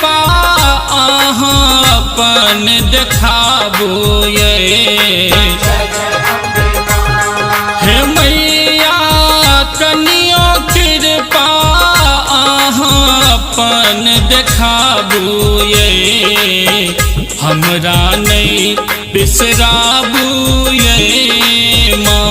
कृपा अहाँ अपन देखाबू ये। हे मैया कनियो कृपा अहाँ अपन देखाबू ये। हमरा नहीं बिसराबू ये माँ।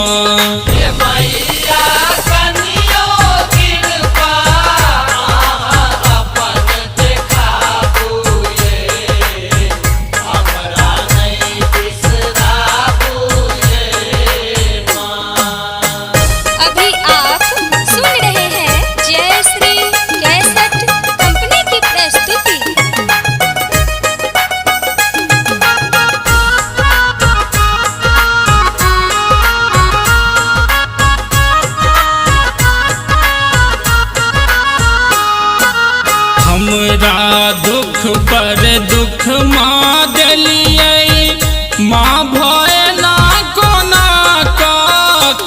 हमरा दुख पर दुख माँ देलिए, माँ भय ना कोना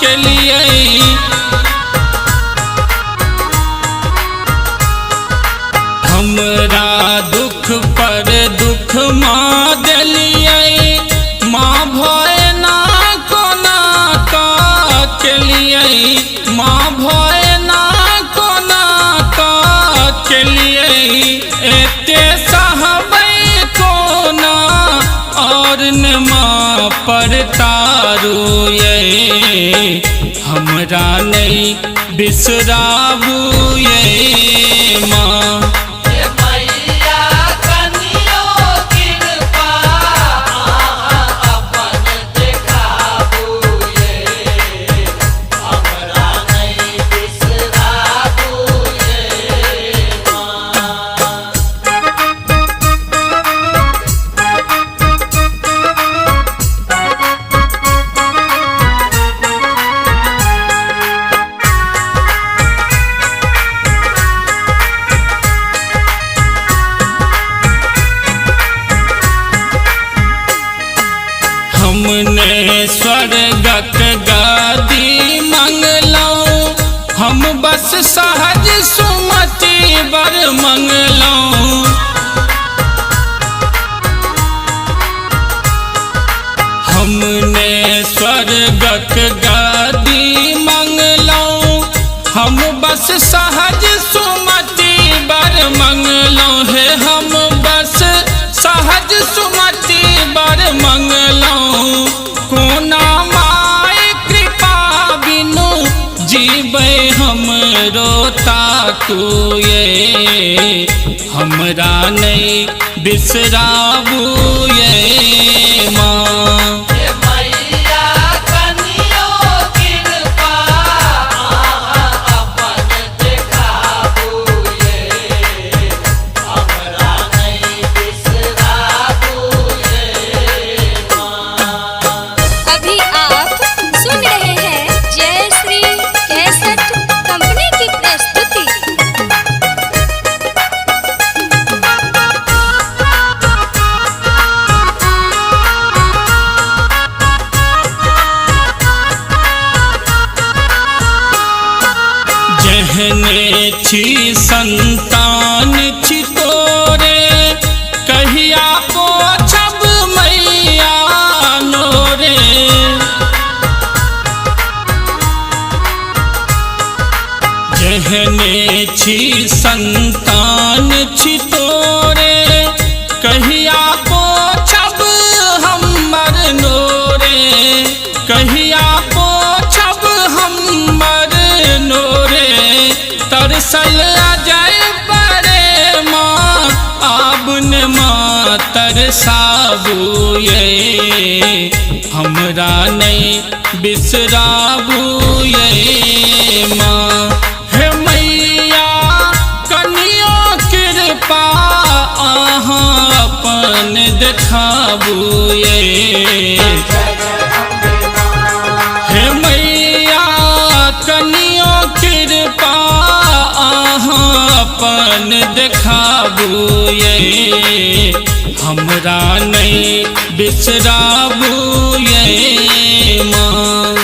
के लिए। हमरा दुख पर दुख माँ देलिए, माँ भय ना कोना के लिए। माँ भय ना कोना के लिए। एते सहबै कोना और न माँ पर तारू ये। हमरा नहीं बिसराबू ये माँ। हमने स्वर्गक गादी मंगलौं, हम बस सहज सुमति बर मंगलौं। हमने स्वर्गक गादी मंगलौं, हम बस सहज सुमति बर मंगलौं। है हम बस सहज सुमति बर मंगलौं। कोना माय कृपा बिनु जीबै हम रोता तू ये। हमरा नहीं बिसराबू ये माँ। जहने छी संतान छी तोरे, कहिया पोछब मैया नोरे। जहने छी संतान छी तोरे, कहिया पोछब हमर नोरे। कहिया पोछब हमर नोरे। तरसल अजय परे माँ आब न माँ तरसाबू ये। हमरा नहीं बिसराबू ये माँ। हे मैया कनियो कृपा अहाँ अपन देखाबू ये। हे मैया कनियो कृपा अपन देखाबू ये। हमरा नहीं बिसराबू ये माँ।